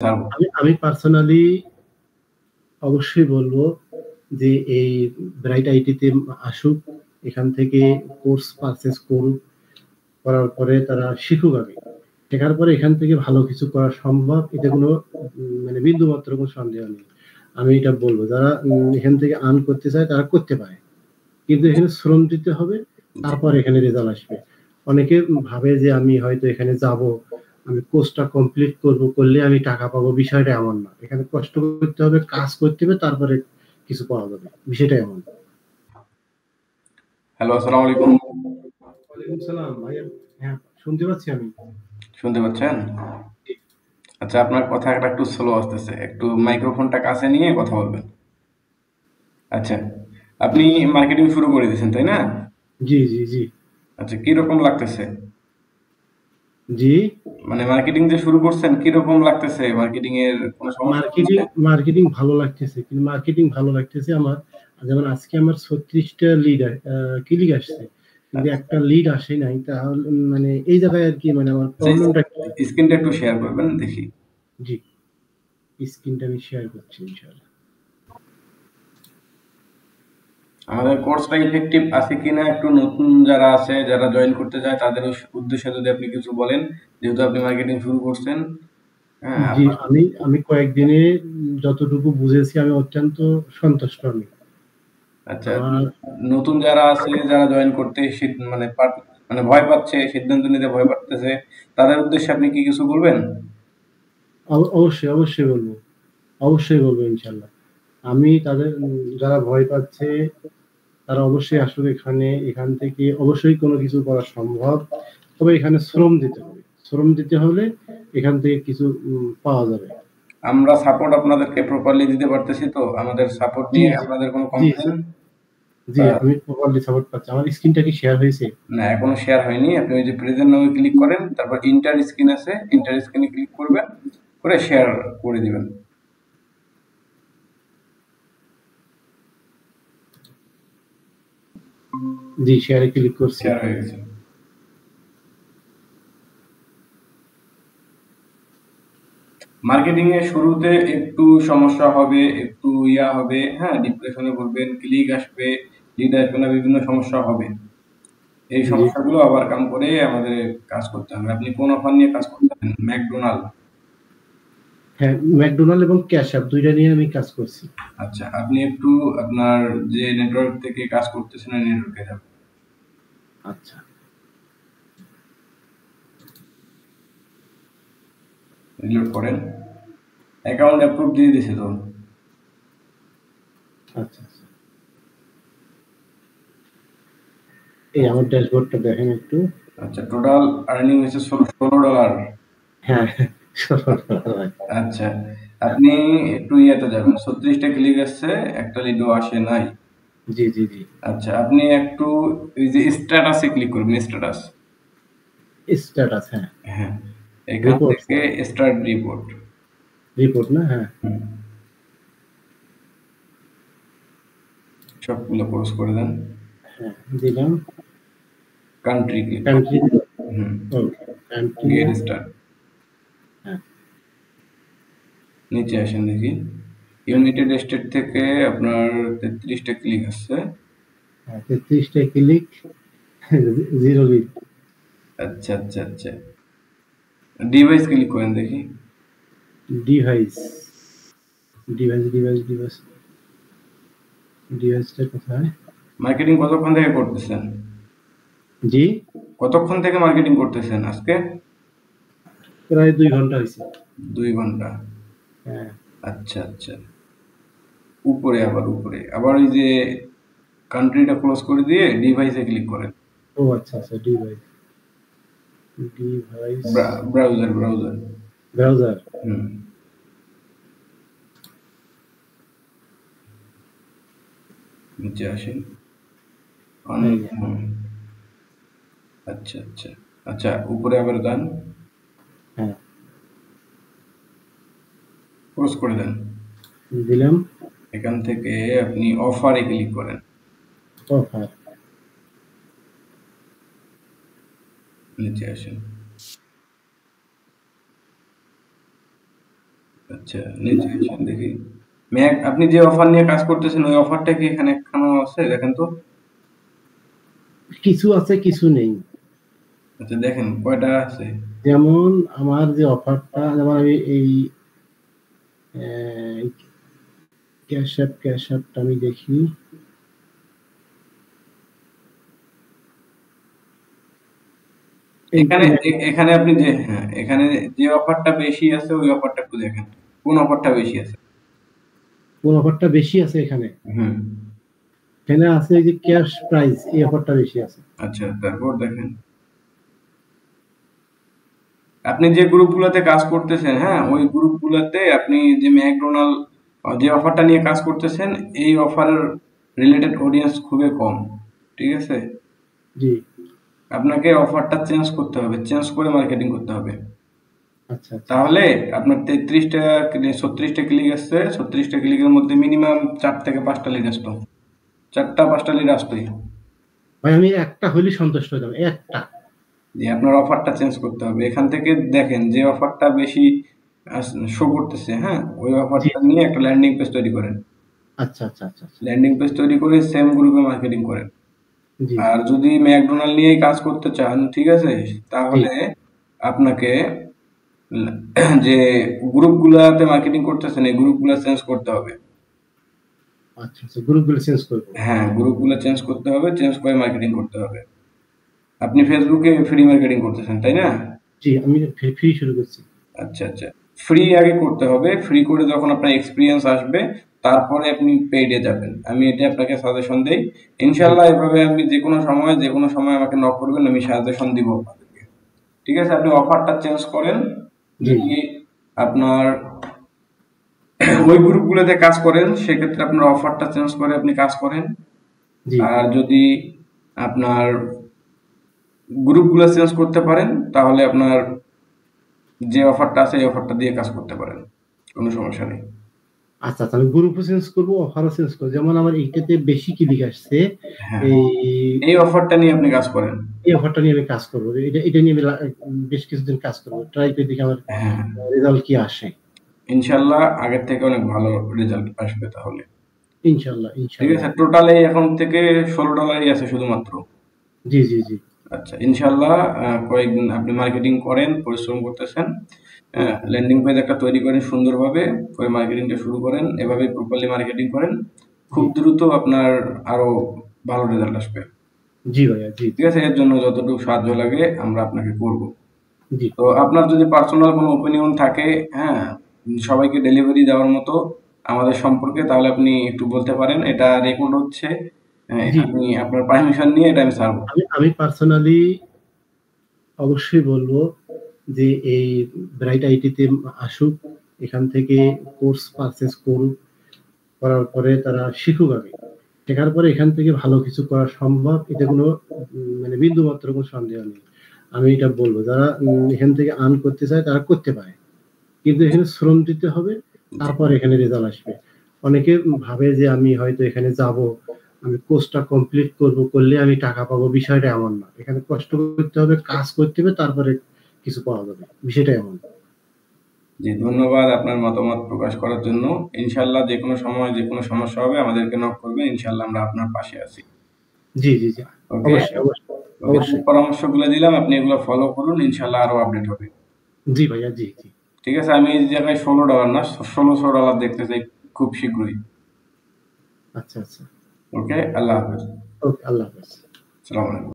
ছাড়বো। আমি পার্সোনালি অবশ্যই বলবো যে এই ব্রাইট আইটিতে আসুক, এখান থেকে কোর্স পারচেজ করুক, করার পরে তারা শিখুক আগে। শেখার পরে এখান থেকে ভালো কিছু করা সম্ভব, এতে কোনো মানে বিন্দুমাত্র কোনো সন্দেহ নেই। আমি এটা বলবো যারা এখান থেকে আর্ন করতে চায় তারা করতে পারে, কিন্তু এখানে শ্রম দিতে হবে, জি। তারপর এখানে রেজাল্ট আসবে। অনেকে ভাবে যে আমি হয়তো এখানে যাব, আমি কোর্সটা কমপ্লিট করব, করলে আমি টাকা পাবো, বিষয়টা এমন না। এখানে কষ্ট করতে হবে, কাজ করতে হবে, তারপরে কিছু পাওয়া যাবে, বিষয়টা এমন। হ্যালো, আসসালামু আলাইকুম। ওয়ালাইকুম সালাম ভাইয়া। হ্যাঁ, শুনতে পাচ্ছি আমি। শুনতে পাচ্ছেন? জি। আচ্ছা, আপনার কথাটা একটু স্লো আসতেছে। একটু মাইক্রোফোনটা কাছে নিয়ে কথা বলবেন। আচ্ছা, আপনি মার্কেটিং শুরু করে দিয়েছেন, তাই না? জি, জি, জি। আচ্ছা, কিরকম লাগতেছে? জি। মানে মার্কেটিং যে শুরু করছেন, কিরকম লাগতেছে? মার্কেটিং এর কোনো সমস্যা মার্কেটিং হচ্ছে? মার্কেটিং ভালো লাগতেছে। কিন্তু মার্কেটিং ভালো লাগতেছে আমার। যেমন আজকে আমার ৩৬ টা লিড ক্লিক আসছে। কিন্তু আচ্ছা, একটা লিড আসে নাই। তাহলে মানে এই জায়গায় আরকি মানে আমার প্রবলেমটা কি? স্ক্রিনটা একটু শেয়ার করবেন দেখি। জি, স্ক্রিনটা আমি শেয়ার করছি ইনশাআল্লাহ। আমাদের কোর্সটা ইফেক্টিভ আছে কিনা একটু নতুন যারা আছে, যারা জয়েন করতে চায় তাদের উদ্দেশ্যে যদি আপনি কিছু বলেন, যেহেতু আপনি মার্কেটিং শুরু করছেন। হ্যাঁ, জি, আপনার আমি কয়েকদিনে যতটুকু বুঝেছি আমি অত্যন্ত সন্তুষ্ট আমি। আচ্ছা, আমার নতুন যারা আছে, যারা জয়েন করতে মানে মানে ভয় পাচ্ছে, সিদ্ধান্ত নিতে ভয় পাচ্ছে, তাদের উদ্দেশ্যে আপনি কি কিছু বলবেন? অবশ্যই, অবশ্যই বলব। অবশ্যই বলব ইনশাআল্লাহ। আমি তাদের যারা ভয় পাচ্ছে তারা অবশ্যই আসুক এখানে। এখান থেকে অবশ্যই কোনো কিছু করা সম্ভব। তবে এখানে শ্রম দিতে হবে। শ্রম দিতে হলে এখান থেকে কিছু পাওয়া যাবে। আমরা সাপোর্ট আপনাদেরকে প্রপারলি দিতে পারতেছি তো? আমাদের সাপোর্ট জি, নিয়ে জি, আপনাদের কোনো জি, কমপ্লেন জি, জি, বা আমি প্রপারলি সাপোর্ট পাচ্ছি। আমার স্ক্রিনটা কি শেয়ার হয়েছে? না, এখনো শেয়ার হয়নি। আপনি ওই যে প্রেজেন্ট নামে ক্লিক করেন, তারপর ইন্টার স্ক্রিন আছে, ইন্টার স্ক্রিনে ক্লিক করবেন, করে শেয়ার করে দিবেন। জি, শেয়ারে ক্লিক করছি। শেয়ার হয়ে গেছে। মার্কেটিং এর শুরুতে একটু সমস্যা হবে, একটু ইয়া হবে, হ্যাঁ, ডিপ্রেশনে পড়বেন, ক্লিক আসবে, লিড আসবে না, বিভিন্ন সমস্যা হবে। এই জি। সমস্যাগুলো ওভারকাম করে আমাদের কাজ করতে হবে। আপনি কোন অফার নিয়ে কাজ করতেছেন? ম্যাকডোনাল্ড। হ্যাঁ, ম্যাকডোনাল্ড এবং ক্যাশ অ্যাপ ২ টা নিয়ে আমি কাজ করছি। আচ্ছা, আপনি একটু আপনার যে নেটওয়ার্ক থেকে কাজ করতেছেন ওই নেটওয়ার্কে যাবেন। আচ্ছা, রিলোড করেন। অ্যাকাউন্ট অ্যাপ্রুভ দিয়ে দিছে তো? আচ্ছা, আচ্ছা। এই আমার ড্যাশবোর্ডটা দেখেন একটু। আচ্ছা, টোটাল আর্নিং হয়েছে $16। হ্যাঁ, $১৬। আচ্ছা, আপনি একটু ইয়েতে যাবেন। 36টা ক্লিক আসছে, একটা লিডও আসে নাই। জি, জি, জি। আচ্ছা, আপনি একটু ওই যে স্ট্যাটাসে ক্লিক করবেন, স্ট্যাটাস। স্ট্যাটাস, হ্যাঁ। হ্যাঁ, এখান রিপোর্টস, থেকে স্টার্ট রিপোর্ট। রিপোর্ট না? হ্যাঁ, হুম, সবগুলো ক্লোজ করে দেন। হ্যাঁ, দিলাম। কান্ট্রি ক্লিক করুন। কান্ট্রি, হুম, ওকে, কান্ট্রি, গেট স্টার্ট। হ্যাঁ, নিচে আসেন দেখি। হ্যাঁ, ইউনাইটেড স্টেট থেকে আপনার 33টা ক্লিক আসছে। হ্যাঁ, ৩৩ টা ক্লিক, 0 লিড। আচ্ছা, আচ্ছা, আচ্ছা। ডিভাইস ক্লিক করেন দেখি। ডিভাইস, ডিভাইস, ডিভাইসটা কোথায়? মার্কেটিং কতক্ষণ থেকে করতেছেন? জি, কতক্ষণ থেকে মার্কেটিং করতেছেন আজকে? প্রায় ২ ঘন্টা হইছে। ২ ঘন্টা। হ্যাঁ, আচ্ছা, আচ্ছা। উপরে আবার উপরে। আবার ওই যে কান্ট্রিটা ক্লোজ করে দিয়ে ডিভাইসে ক্লিক করেন। ও আচ্ছা, আচ্ছা, ডিভাইস, ডিভাইস, ব্রাউজার। ব্রাউজার। হুম, নিচে আসেন। এই যে, হুম, আচ্ছা, আচ্ছা। আচ্ছা, উপরে আবার যান। হ্যাঁ, ক্লোজ করে দেন। দিলাম। এখান থেকে আপনি অফারে ক্লিক করেন। অফার, নিচে আসেন। আচ্ছা, নিচে আসেন দেখি। ম্যাক আপনি যে অফার নিয়ে কাজ করতেছেন ওই অফারটা কি এখানে একখানা আছে দেখেন তো? কিছু আছে, কিছু নেই। আচ্ছা দেখেন কয়টা আছে? যেমন আমার যে অফারটা, যেমন আমি এই ক্যাশ অ্যাপটা আমি দেখি। এই এখানে আপনি যে হ্যাঁ, এখানে যে অফারটা বেশি আছে ওই অফারটা একটু দেখেন। কোন অফারটা বেশি আছে? কোন অফারটা বেশি আছে এখানে? হুম। এখানে আছে এই যে ক্যাশ প্রাইস, এই অফারটা বেশি আছে। আচ্ছা তারপর দেখেন। আপনি যে গ্রুপগুলোতে কাজ করতেছেন, হ্যাঁ, ওই গ্রুপগুলোতে আপনি যে ম্যাকডোনাল্ড যে অফারটা নিয়ে কাজ করতেছেন এই অফারের রিলেটেড অডিয়েন্স খুবই কম। ঠিক আছে? জি। আপনাকে অফারটা চেঞ্জ করতে হবে, চেঞ্জ করে মার্কেটিং করতে হবে। আচ্ছা, আচ্ছা, আচ্ছা। তাহলে আপনার 33টা 36টা ক্লিক আসছে, 36টা ক্লিকের মধ্যে মিনিমাম 4 থেকে 5টা লিড আসতো। 4টা 5টা লিড আসতোই। ভাই আমি একটা হইলেই সন্তুষ্ট হয়ে যাবো, একটা। যে আপনার অফারটা চেঞ্জ করতে হবে। এখান থেকে দেখেন যে অফারটা বেশি শো করতেছে, হ্যাঁ, ওই জি, অফারটা জি। নিয়ে একটা ল্যান্ডিং পেজ তৈরি করেন। আচ্ছা, আচ্ছা, আচ্ছা, আচ্ছা। ল্যান্ডিং পেজ তৈরি করে সেম গ্রুপে মার্কেটিং করেন। জি, আর যদি ম্যাকডোনাল্ড নিয়েই কাজ করতে চান, ঠিক আছে, জি। তাহলে আপনাকে যে গ্রুপগুলাতে মার্কেটিং করতেছেন এই গ্রুপগুলা চেঞ্জ করতে হবে। আচ্ছা, আচ্ছা। গ্রুপগুলো চেঞ্জ করবো। হ্যাঁ, গ্রুপগুলো চেঞ্জ করতে হবে, চেঞ্জ করে মার্কেটিং করতে হবে। আপনি ফেসবুকে ফ্রি মার্কেটিং করতেছেন, তাই না? জি, আমি ফ্রি শুরু করছি। আচ্ছা, আচ্ছা। ফ্রি আগে করতে হবে। ফ্রি করে যখন আপনার এক্সপেরিয়েন্স আসবে, তারপরে আপনি পেইডে যাবেন। আমি এটা আপনাকে সাজেশন দেই। জি, ইনশাআল্লাহ এভাবে আপনি যেকোনো সময় আমাকে নক করবেন, আমি সাজেশন দিব আপনাদেরকে। ঠিক আছে? আপনি অফারটা চেঞ্জ করেন। জি, যদি আপনার ওই গ্রুপগুলোতে কাজ করেন, সেক্ষেত্রে আপনার অফারটা চেঞ্জ করে আপনি কাজ করেন। জি। আর যদি আপনার গ্রুপগুলো চেঞ্জ করতে পারেন, তাহলে আপনার যে অফারটা আছে এই অফারটা দিয়ে কাজ করতে পারেন। কোনো সমস্যা নেই। আচ্ছা, আচ্ছা। আমি গ্রুপও চেঞ্জ করবো, অফারও চেঞ্জ করবো। যেমন আমার এইটাতে বেশি ক্লিক আসছে। হ্যাঁ, এই এই অফারটা নিয়ে আপনি কাজ করেন। এই অফারটা নিয়ে আমি কাজ করবো। এটা নিয়ে আমি বেশ কিছুদিন কাজ করবো। ট্রাই করে দেখি আমার হ্যাঁ, রেজাল্ট কি আসে। ইনশাল্লাহ আগের থেকে অনেক ভালো রেজাল্ট আসবে তাহলে। ইনশাল্লাহ, ঠিক ইনশাল্লাহ। আছে? টোটালে এখন থেকে $16 আছে শুধুমাত্র। জি, জি, জি, আচ্ছা, ইনশাল্লাহ কয়েকদিন আপনি মার্কেটিং করেন, পরিশ্রম করতেছেন। জি, ল্যান্ডিং পেজ একটা তৈরি করেন সুন্দরভাবে, করে মার্কেটিংটা শুরু করেন। এভাবে প্রপারলি মার্কেটিং করেন। জি, খুব দ্রুত আপনার আরো ভালো রেজাল্ট আসবে। জি ভাইয়া, জি, ঠিক আছে? এর জন্য যতটুকু সাহায্য লাগে আমরা আপনাকে করব। জি, তো আপনার যদি পার্সোনাল কোনো ওপিনিয়ন থাকে, হ্যাঁ, সবাইকে ডেলিভারি দেওয়ার মতো আমাদের সম্পর্কে, তাহলে আপনি একটু বলতে পারেন। এটা রেকর্ড হচ্ছে। জি। আমি আপনার পারমিশন নিয়ে এটা আমি ছাড়বো। আমি পার্সোনালি অবশ্যই বলবো যে এই ব্রাইট আইটিতে আসুক, এখান থেকে কোর্স পারচেজ করুক, করার পরে তারা শিখুক আগে। শেখার পরে এখান থেকে ভালো কিছু করা সম্ভব, এতে কোনো মানে বিন্দু মাত্র কোনো সন্দেহ নেই। আমি এটা বলবো, যারা এখান থেকে আর্ন করতে চায় তারা করতে পারে, কিন্তু এখানে শ্রম দিতে হবে, জি, তারপর এখানে রেজাল্ট আসবে। অনেকে ভাবে যে আমি হয়তো এখানে যাব, আমি কোর্সটা কমপ্লিট করব, করলে আমি টাকা পাবো, বিষয়টা এমন না। এখানে কষ্ট করতে হবে, কাজ করতে হবে, তারপরে কিছু পাওয়া যাবে, বিষয়টা এমন। জি, ধন্যবাদ আপনার মতামত প্রকাশ করার জন্য। ইনশাল্লাহ যেকোনো সময় যেকোনো সমস্যা হবে আমাদেরকে নক করবেন। ইনশাল্লাহ আমরা আপনার পাশে আছি। জি, জি, জি। ওকে? অবশ্যই, অবশ্যই, ওকে, যে অবশ্যই। পরামর্শগুলো দিলাম আপনি এগুলো ফলো করুন। ইনশাল্লাহ আরো আপডেট হবে। জি ভাইয়া, জি, জি। ঠিক আছে? আমি এই জায়গায় $16 না, $1600 দেখতে চাই খুব শীঘ্রই। আচ্ছা, আচ্ছা। ওকে? আল্লাহ হাফেজ। ওকে, আল্লাহ হাফেজ। আসসালামু আলাইকুম।